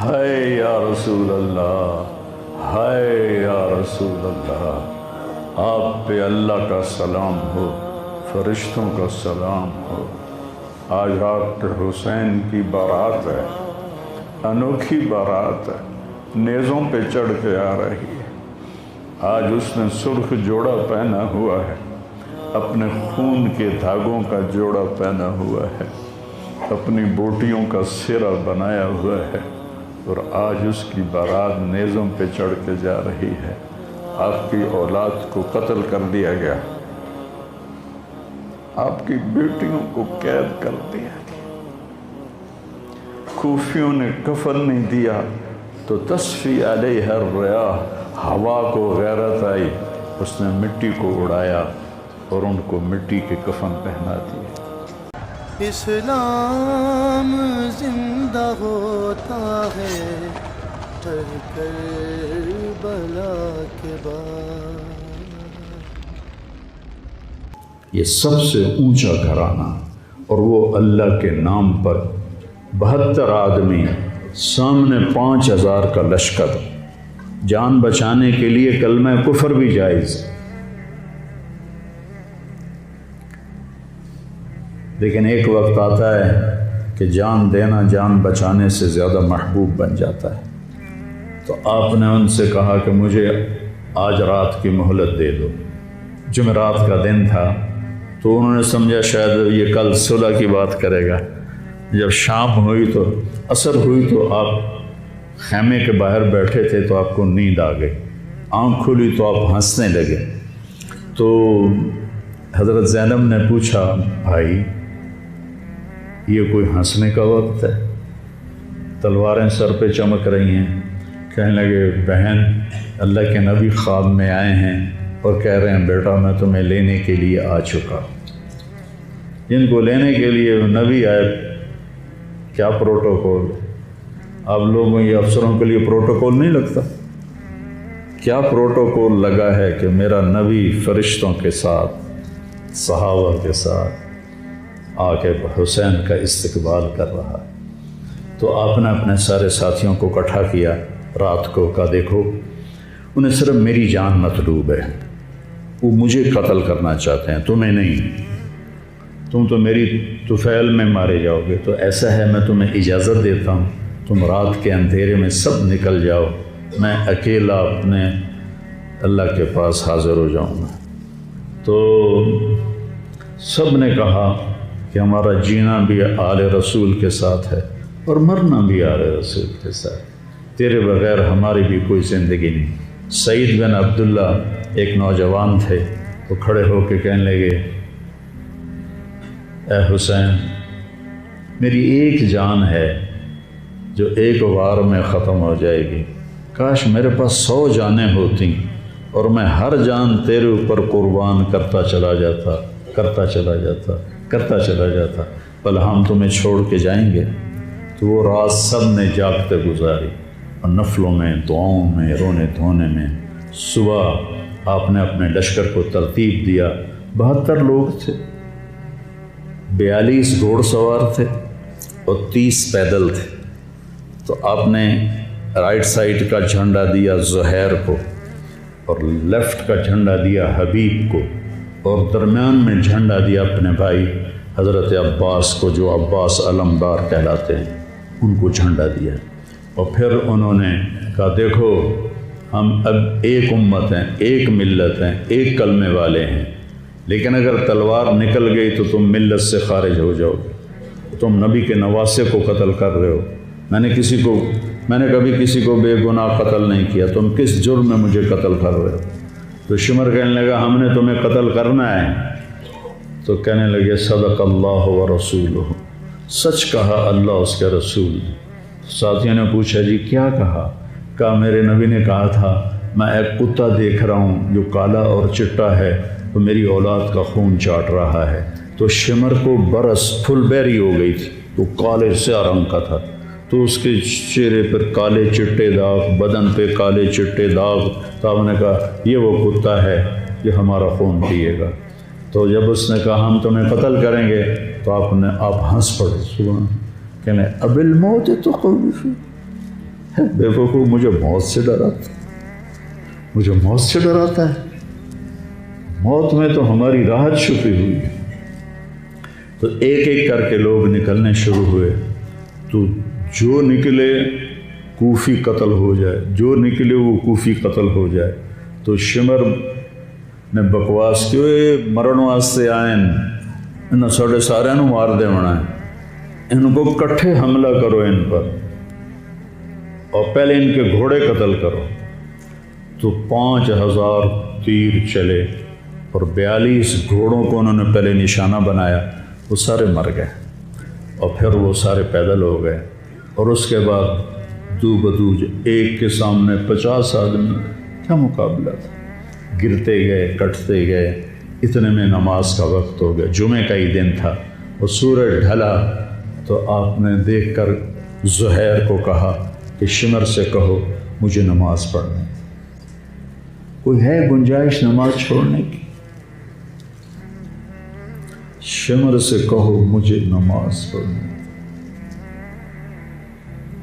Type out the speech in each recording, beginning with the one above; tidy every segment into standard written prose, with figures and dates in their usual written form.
ہائے یا رسول اللہ، ہائے یا رسول اللہ، آپ پہ اللہ کا سلام ہو، فرشتوں کا سلام ہو۔ آج ڈاکٹر حسین کی بارات ہے، انوکھی بارات ہے، نیزوں پہ چڑھ کے آ رہی ہے۔ آج اس نے سرخ جوڑا پہنا ہوا ہے، اپنے خون کے دھاگوں کا جوڑا پہنا ہوا ہے، اپنی بوٹیوں کا سرہ بنایا ہوا ہے، اور آج اس کی بارات نیزوں پہ چڑھ کے جا رہی ہے۔ آپ کی اولاد کو قتل کر دیا گیا، آپ کی بیٹیوں کو قید کر دیا گیا، کوفیوں نے کفن نہیں دیا تو تصفی علیہ الریاح، ہوا کو غیرت آئی، اس نے مٹی کو اڑایا اور ان کو مٹی کے کفن پہنا دیا۔ اسلام زندہ ہوتا ہے ہر کربلا کے بعد۔ یہ سب سے اونچا گھرانہ، اور وہ اللہ کے نام پر 72 آدمی، سامنے 5000 کا لشکر، جان بچانے کے لیے کلمہ کفر بھی جائز، لیکن ایک وقت آتا ہے کہ جان دینا جان بچانے سے زیادہ محبوب بن جاتا ہے۔ تو آپ نے ان سے کہا کہ مجھے آج رات کی مہلت دے دو۔ جمعرات کا دن تھا تو انہوں نے سمجھا شاید یہ کل صلح کی بات کرے گا۔ جب شام ہوئی تو عصر ہوئی تو آپ خیمے کے باہر بیٹھے تھے تو آپ کو نیند آ گئی، آنکھ کھلی تو آپ ہنسنے لگے۔ تو حضرت زینب نے پوچھا، بھائی یہ کوئی ہنسنے کا وقت ہے؟ تلواریں سر پہ چمک رہی ہیں۔ کہنے لگے، بہن اللہ کے نبی خواب میں آئے ہیں اور کہہ رہے ہیں بیٹا میں تمہیں لینے کے لیے آ چکا۔ جن کو لینے کے لیے نبی آئے، کیا پروٹوکول؟ آپ لوگوں یہ افسروں کے لیے پروٹوکول نہیں لگتا؟ کیا پروٹوکول لگا ہے کہ میرا نبی فرشتوں کے ساتھ، صحابہ کے ساتھ آ کے حسین کا استقبال کر رہا ہے۔ تو آپ نے اپنے سارے ساتھیوں کو اکٹھا کیا رات کو، کہا دیکھو انہیں صرف میری جان مطلوب ہے، وہ مجھے قتل کرنا چاہتے ہیں، تمہیں نہیں۔ تم تو میری طفیل میں مارے جاؤ گے، تو ایسا ہے میں تمہیں اجازت دیتا ہوں، تم رات کے اندھیرے میں سب نکل جاؤ، میں اکیلا اپنے اللہ کے پاس حاضر ہو جاؤں گا۔ تو سب نے کہا کہ ہمارا جینا بھی آل رسول کے ساتھ ہے اور مرنا بھی آل رسول کے ساتھ، تیرے بغیر ہماری بھی کوئی زندگی نہیں۔ سعید بن عبداللہ ایک نوجوان تھے، وہ کھڑے ہو کے کہنے لگے، اے حسین میری ایک جان ہے جو ایک وار میں ختم ہو جائے گی، کاش میرے پاس 100 جانیں ہوتیں اور میں ہر جان تیرے اوپر قربان کرتا چلا جاتا، بل ہم تمہیں چھوڑ کے جائیں گے۔ تو وہ رات سب نے جاگتے گزاری، اور نفلوں میں، دعاؤں میں، رونے دھونے میں۔ صبح آپ نے اپنے لشکر کو ترتیب دیا، 72 لوگ تھے، 42 گھوڑ سوار تھے اور 30 پیدل تھے۔ تو آپ نے رائٹ سائڈ کا جھنڈا دیا زہیر کو، اور لیفٹ کا جھنڈا دیا حبیب کو، اور درمیان میں جھنڈا دیا اپنے بھائی حضرت عباس کو، جو عباس علمدار کہلاتے ہیں، ان کو جھنڈا دیا۔ اور پھر انہوں نے کہا دیکھو ہم اب ایک امت ہیں، ایک ملت ہیں، ایک کلمے والے ہیں، لیکن اگر تلوار نکل گئی تو تم ملت سے خارج ہو جاؤ گے، تم نبی کے نواسے کو قتل کر رہے ہو، میں نے کبھی کسی کو بے گناہ قتل نہیں کیا، تم کس جرم میں مجھے قتل کر رہے ہو؟ تو شمر کہنے لگا ہم نے تمہیں قتل کرنا ہے۔ تو کہنے لگے صدق اللہ و رسولہ، سچ کہا اللہ اس کے رسول نے۔ ساتھیوں نے پوچھا جی کیا کہا میرے نبی نے کہا تھا میں ایک کتا دیکھ رہا ہوں جو کالا اور چٹا ہے، تو میری اولاد کا خون چاٹ رہا ہے۔ تو شمر کو برس پھل بیری ہو گئی تھی، تو کالے سیاہ رنگ کا تھا، تو اس کے چہرے پر کالے چٹے داغ، بدن پہ کالے چٹے داغ۔ تو آپ نے کہا یہ وہ کتا ہے جو ہمارا خون پیے گا۔ تو جب اس نے کہا ہم تمہیں قتل کریں گے تو آپ ہنس پڑے، سبحان، کہنے اب الموت تو خوف، بے وقوف مجھے موت سے ڈراتا، مجھے موت سے ڈراتا ہے، موت میں تو ہماری راحت چھپی ہوئی ہے۔ تو ایک ایک کر کے لوگ نکلنے شروع ہوئے، تو جو نکلے کوفی قتل ہو جائے، جو نکلے وہ کوفی قتل ہو جائے۔ تو شمر نے بکواس کی، مرن واسطے آئیں، انہوں ساڑھے سارے نو مار دے ہونا ہے، ان کو کٹھے حملہ کرو ان پر، اور پہلے ان کے گھوڑے قتل کرو۔ تو 5000 تیر چلے اور 42 گھوڑوں کو انہوں نے پہلے نشانہ بنایا، وہ سارے مر گئے، اور پھر وہ سارے پیدل ہو گئے۔ اور اس کے بعد دو بدو ایک کے سامنے 50 آدمی، کیا مقابلہ تھا، گرتے گئے کٹتے گئے۔ اتنے میں نماز کا وقت ہو گیا، جمعے کا ہی دن تھا، اور سورج ڈھلا۔ تو آپ نے دیکھ کر زہیر کو کہا کہ شمر سے کہو مجھے نماز پڑھنے، کوئی ہے گنجائش نماز چھوڑنے کی؟ شمر سے کہو مجھے نماز پڑھنے۔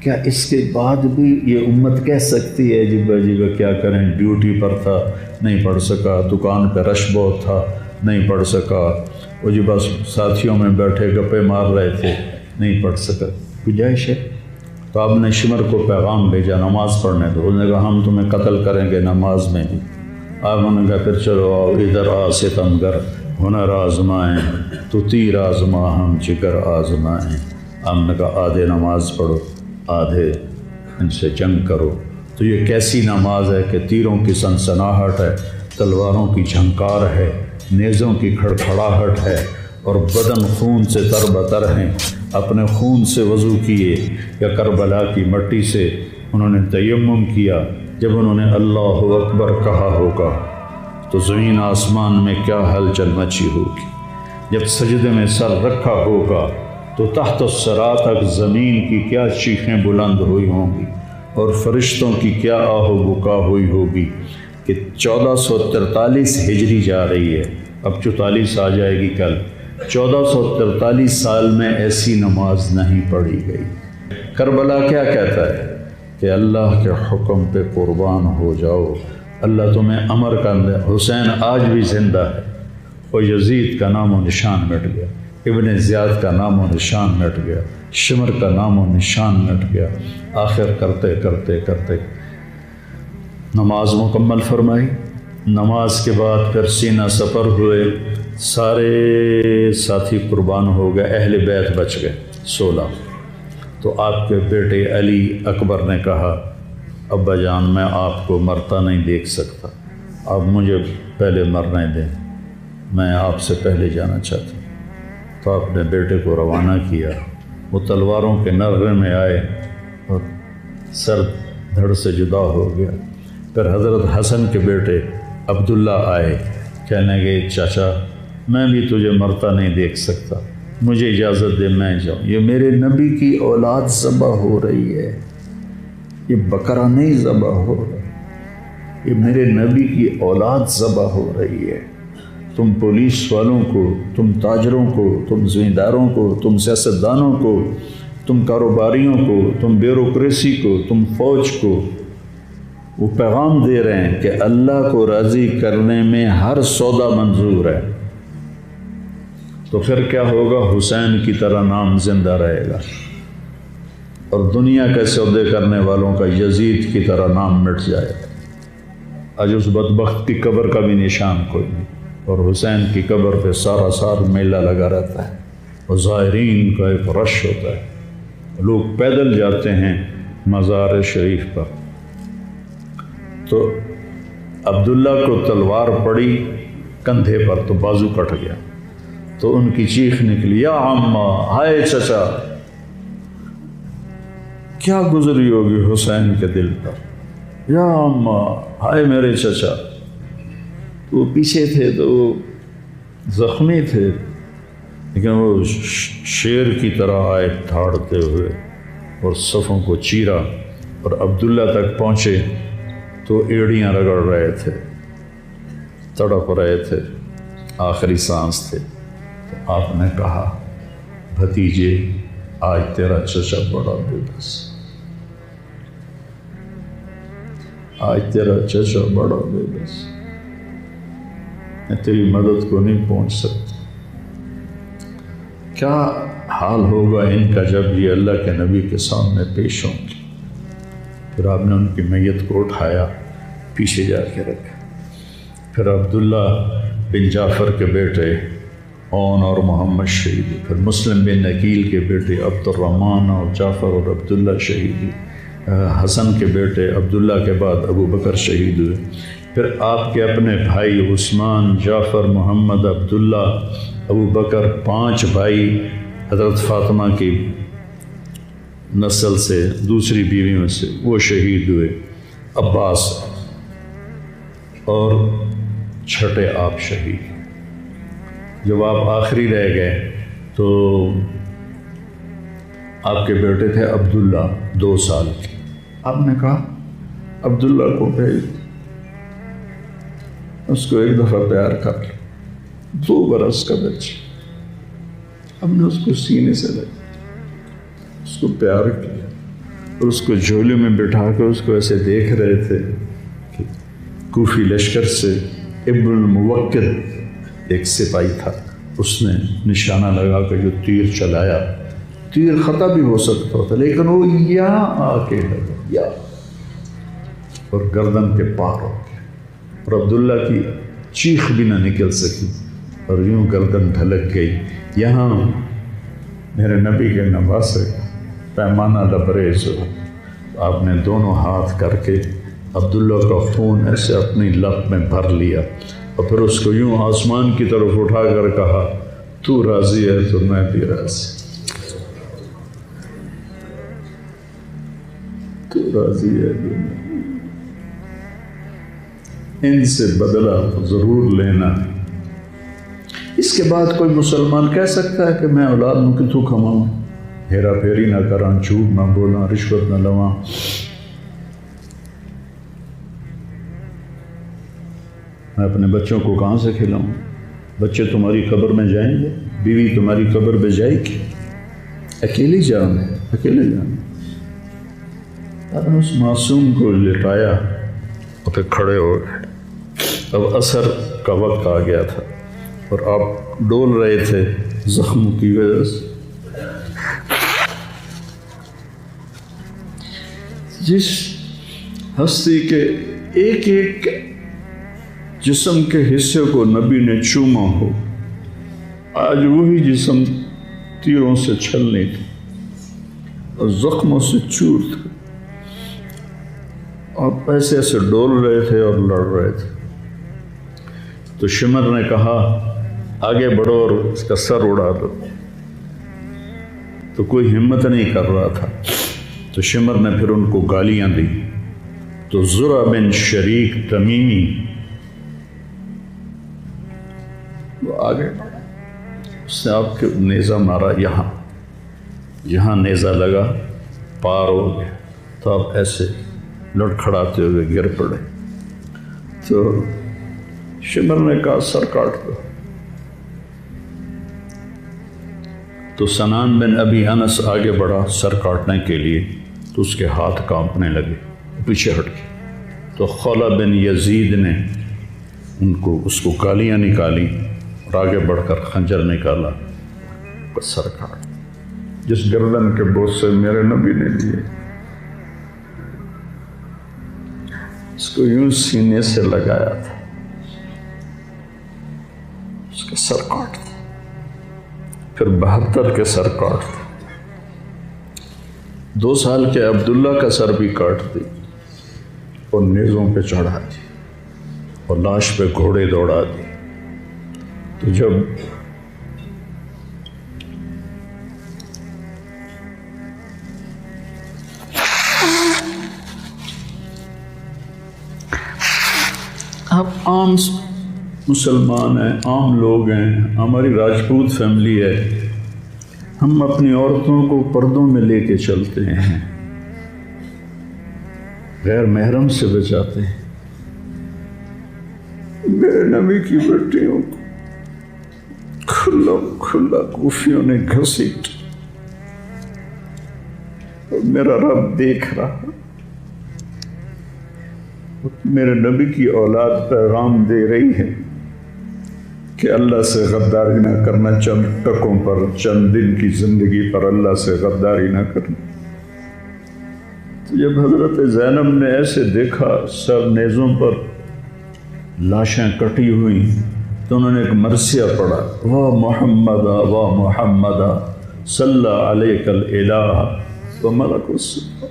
کیا اس کے بعد بھی یہ امت کہہ سکتی ہے جی باجی کیا کریں، ڈیوٹی پر تھا نہیں پڑھ سکا، دکان پہ رش بہت تھا نہیں پڑھ سکا، وہ جی بس ساتھیوں میں بیٹھے گپے مار رہے تھے نہیں پڑھ سکا، گنجائش ہے؟ تو آپ نے شمر کو پیغام بھیجا نماز پڑھنے دو، انہوں نے کہا ہم تمہیں قتل کریں گے نماز میں بھی۔ آپ نے کہا پھر چلو آؤ ادھر آ ستمگر، ہنر آزمائیں تو تیر آزما ہم جگر آزمائیں۔ ہم نے کہا آدھے نماز پڑھو آدھے ان سے جنگ کرو۔ تو یہ کیسی نماز ہے کہ تیروں کی سنسناہٹ ہے، تلواروں کی جھنکار ہے، نیزوں کی کھڑکھڑاہٹ ہے، اور بدن خون سے تر بتر ہیں۔ اپنے خون سے وضو کیے یا کربلا کی مٹی سے انہوں نے تیمم کیا۔ جب انہوں نے اللہ اکبر کہا ہوگا تو زمین آسمان میں کیا ہلچل مچی ہوگی، جب سجدے میں سر رکھا ہوگا تو تحت الثری تک زمین کی کیا چیخیں بلند ہوئی ہوں گی، اور فرشتوں کی کیا آہ و بکا ہوئی ہوگی کہ 1443 ہجری جا رہی ہے، اب 44 آ جائے گی کل۔ 1443 سال میں ایسی نماز نہیں پڑھی گئی۔ کربلا کیا کہتا ہے کہ اللہ کے حکم پہ قربان ہو جاؤ، اللہ تمہیں امر کر دے۔ حسین آج بھی زندہ ہے، اور یزید کا نام و نشان مٹ گیا، ابن زیاد کا نام و نشان مٹ گیا، شمر کا نام و نشان مٹ گیا۔ آخر کرتے کرتے کرتے نماز مکمل فرمائی۔ نماز کے بعد پھر سینہ سپر ہوئے، سارے ساتھی قربان ہو گئے، اہل بیت بچ گئے 16۔ تو آپ کے بیٹے علی اکبر نے کہا ابا جان میں آپ کو مرتا نہیں دیکھ سکتا، آپ مجھے پہلے مرنے دیں، میں آپ سے پہلے جانا چاہتا ہوں۔ تو آپ نے بیٹے کو روانہ کیا، وہ تلواروں کے نغمے میں آئے اور سر دھڑ سے جدا ہو گیا۔ پھر حضرت حسن کے بیٹے عبداللہ آئے، کہنے لگے چاچا میں بھی تجھے مرتا نہیں دیکھ سکتا، مجھے اجازت دے میں جاؤں، یہ میرے نبی کی اولاد ذبح ہو رہی ہے، یہ بکرا نہیں ذبح ہو رہا، یہ میرے نبی کی اولاد ذبح ہو رہی ہے۔ تم پولیس والوں کو، تم تاجروں کو، تم زمینداروں کو، تم سیاستدانوں کو، تم کاروباریوں کو، تم بیوروکریسی کو، تم فوج کو وہ پیغام دے رہے ہیں کہ اللہ کو راضی کرنے میں ہر سودا منظور ہے۔ تو پھر کیا ہوگا؟ حسین کی طرح نام زندہ رہے گا، اور دنیا کے سودے کرنے والوں کا یزید کی طرح نام مٹ جائے گا۔ آج اس بدبخت کی قبر کا بھی نشان کوئی نہیں، اور حسین کی قبر پہ سارا سال میلہ لگا رہتا ہے، اور زائرین کا ایک رش ہوتا ہے، لوگ پیدل جاتے ہیں مزار شریف پر۔ تو عبداللہ کو تلوار پڑی کندھے پر تو بازو کٹ گیا، تو ان کی چیخ نکلی یا عمّا، ہائے چچا، کیا گزری ہوگی حسین کے دل پر، یا عمّا، ہائے میرے چچا۔ وہ پیچھے تھے تو وہ زخمی تھے، لیکن وہ شیر کی طرح آئے ٹھاڑتے ہوئے اور صفوں کو چیرا، اور عبداللہ تک پہنچے تو ایڑیاں رگڑ رہے تھے، تڑپ رہے تھے، آخری سانس تھے۔ تو آپ نے کہا بھتیجے آج تیرا چچا بڑا بے بس، آج تیرا چچا بڑا بے بس، میں تیری مدد کو نہیں پہنچ سکتا۔ کیا حال ہوگا ان کا جب یہ اللہ کے نبی کے سامنے پیش ہوں گے۔ پھر آپ نے ان کی میت کو اٹھایا، پیچھے جا کے رکھا۔ پھر عبداللہ بن جعفر کے بیٹے اون اور محمد شہید ہوئے۔ پھر مسلم بن عقیل کے بیٹے عبد الرحمن اور جعفر اور عبداللہ شہید ہوئے۔ حسن کے بیٹے عبداللہ کے بعد ابو بکر شہید ہوئے۔ پھر آپ کے اپنے بھائی عثمان، جعفر، محمد، عبداللہ، ابو بکر، 5 بھائی حضرت فاطمہ کی نسل سے، دوسری بیویوں سے، وہ شہید ہوئے۔ عباس اور چھٹے آپ شہید۔ جب آپ آخری رہ گئے تو آپ کے بیٹے تھے عبداللہ 2 سال کے۔ آپ نے کہا عبداللہ کو بھیج، اس کو ایک دفعہ پیار کر لیا۔ 2 برس کا بچہ، ہم نے اس کو سینے سے لگا، اس کو پیار کیا اور اس کو جھولے میں بٹھا کے اس کو ایسے دیکھ رہے تھے کہ کوفی لشکر سے ابن الموکل ایک سپاہی تھا، اس نے نشانہ لگا کے جو تیر چلایا، تیر خطا بھی ہو سکتا تھا لیکن وہ یہاں آ کے لگا، یا اور گردن کے پار ہو گیا، اور عبداللہ کی چیخ بھی نہ نکل سکی اور یوں گردن ڈھلک گئی۔ یہاں میرے نبی کے نواسے پیمانہ لبریز ہو، آپ نے دونوں ہاتھ کر کے عبداللہ کا خون ایسے اپنی لب میں بھر لیا اور پھر اس کو یوں آسمان کی طرف اٹھا کر کہا، تو راضی ہے تو میں بھی راضی، تو راضی ہے تو میں۔ ان سے بدلہ ضرور لینا۔ اس کے بعد کوئی مسلمان کہہ سکتا ہے کہ میں اولاد میں کتوں کماؤں، ہیرا پھیری نہ کراں، جھوٹ نہ بولاں، رشوت نہ لواں۔ میں اپنے بچوں کو کہاں سے کھلاؤں؟ بچے تمہاری قبر میں جائیں گے، بیوی تمہاری قبر میں جائے گی، اکیلی جاؤں گے، اکیلے جاؤں گے۔ آپ نے اس معصوم کو لٹایا اور پھر کھڑے ہو گئے۔ اب عصر کا وقت آ گیا تھا اور آپ ڈول رہے تھے زخموں کی وجہ سے۔ جس ہستی کے ایک ایک جسم کے حصے کو نبی نے چوما ہو، آج وہی جسم تیروں سے چھلنی تھی اور زخموں سے چور تھا۔ آپ ایسے ایسے ڈول رہے تھے اور لڑ رہے تھے تو شمر نے کہا آگے بڑھو اور اس کا سر اڑا دو، تو کوئی ہمت نہیں کر رہا تھا، تو شمر نے پھر ان کو گالیاں دی، تو زرع بن شریک تمیمی وہ آگے بڑھا، اس نے آپ کے نیزہ مارا، یہاں نیزہ لگا، پار ہو گیا، تو آپ ایسے لڑکھڑاتے ہوئے گر پڑے۔ تو شمر نے کہا سر کاٹ دو، تو سنان بن ابی انس آگے بڑھا سر کاٹنے کے لیے، تو اس کے ہاتھ کانپنے لگے، پیچھے ہٹ گئے، تو خولہ بن یزید نے اس کو گالیاں نکالی اور آگے بڑھ کر خنجر نکالا، سر کاٹ۔ جس گردن کے بوسے میرے نبی نے لیے، اس کو یوں سینے سے لگایا تھا، اس کا سر کاٹ دیا، پھر 72 کے سر کاٹ دیا، 2 سال کے عبداللہ کا سر بھی کاٹ دی اور نیزوں پہ چڑھا دی اور لاش پہ گھوڑے دوڑا دی۔ تو جب آپ عام مسلمان ہیں، عام لوگ ہیں، ہماری راجپوت فیملی ہے، ہم اپنی عورتوں کو پردوں میں لے کے چلتے ہیں، غیر محرم سے بچاتے ہیں۔ میرے نبی کی بیٹیوں کو کھلا کوفیوں نے گھسیٹ، اور میرا رب دیکھ رہا، میرے نبی کی اولاد پیغام دے رہی ہے کہ اللہ سے غداری نہ کرنا، چند ٹکوں پر، چند دن کی زندگی پر اللہ سے غداری نہ کرنا۔ تو جب حضرت زینب نے ایسے دیکھا سر نیزوں پر لاشیں کٹی ہوئی، تو انہوں نے ایک مرثیہ پڑھا، واہ محمد واہ محمد صلی علیک الالہ وملک السماء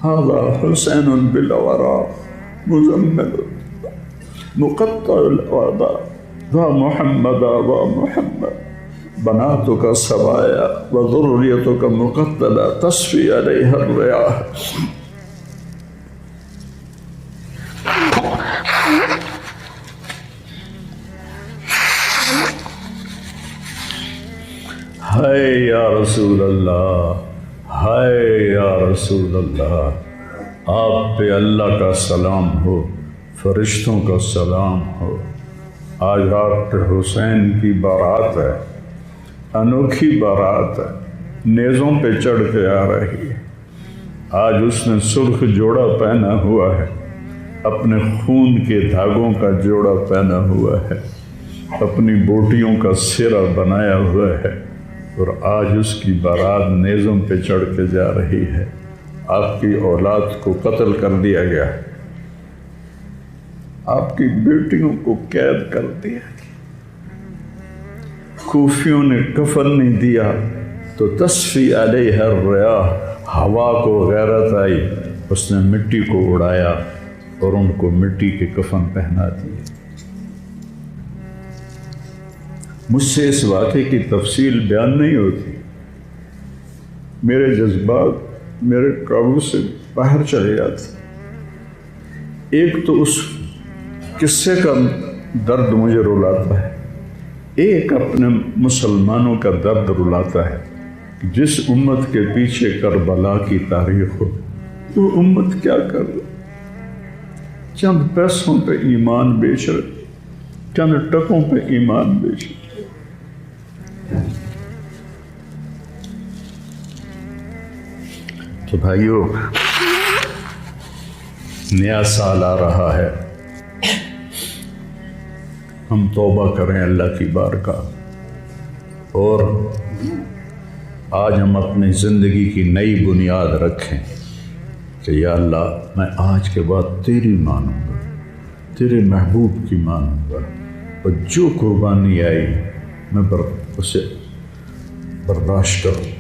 ھذا حسین بالورا مزمل مقطع الاعضاء واہ محمد واہ محمد بناتک سبایا وذریتک مقتلہ تصفی علیہ الریاح۔ ہائے یا رسول اللہ، ہائے یا رسول اللہ، آپ پہ اللہ کا سلام ہو، فرشتوں کا سلام ہو۔ آج ڈاکٹر حسین کی بارات ہے، انوکھی بارات ہے، نیزوں پہ چڑھ کے آ رہی ہے۔ آج اس نے سرخ جوڑا پہنا ہوا ہے، اپنے خون کے دھاگوں کا جوڑا پہنا ہوا ہے، اپنی بوٹیوں کا سرہ بنایا ہوا ہے، اور آج اس کی بارات نیزوں پہ چڑھ کے جا رہی ہے۔ آپ کی اولاد کو قتل کر دیا گیا، آپ کی بیٹیوں کو قید کر دیا، کوفیوں نے کفن نہیں دیا تو تصفی علیہ الریاح، ہوا کو غیرت آئی، اس نے مٹی کو اڑایا اور ان کو مٹی کے کفن پہنا دیے۔ مجھ سے اس واقعے کی تفصیل بیان نہیں ہوتی، میرے جذبات میرے قابو سے باہر چلے جاتے۔ ایک تو اس قصے کا درد مجھے رلاتا ہے، ایک اپنے مسلمانوں کا درد رلاتا ہے کہ جس امت کے پیچھے کربلا کی تاریخ ہو، وہ امت کیا کر رہی؟ چند پیسوں پہ ایمان بیچ رہے، چند ٹکوں پہ ایمان بیچ رہے۔ تو بھائیو، نیا سال آ رہا ہے، ہم توبہ کریں اللہ کی بارگاہ، اور آج ہم اپنی زندگی کی نئی بنیاد رکھیں کہ یا اللہ میں آج کے بعد تیری مانوں گا، تیرے محبوب کی مانوں گا، اور جو قربانی آئی میں اسے برداشت کروں۔